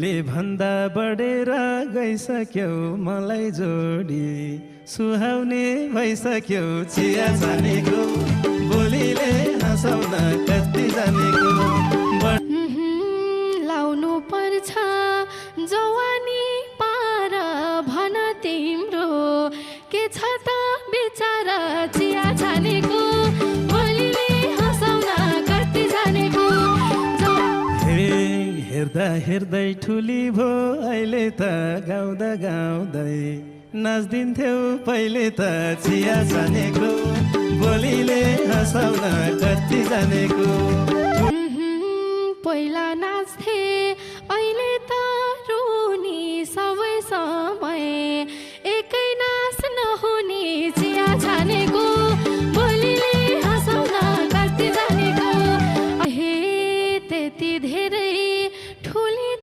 ले भन्दा बढेर गइसक्यौ मलाई जोडी सुहाउने भइसक्यौ चिया जानेको बोलीले हँसाउन कति जानेको लाउनु पर्छ जवानी पार भन तिम्रो के छ त बिचारा चिया जानेको बोलीले हँसाउन कति जानेको हेर्दा हेर्दै ठुली भो अहिले त गाउँदा गाउँदै नाच्दिन्थ्यौ पहिले त चिया जानेको बोलीले हँसाउन कति जानेको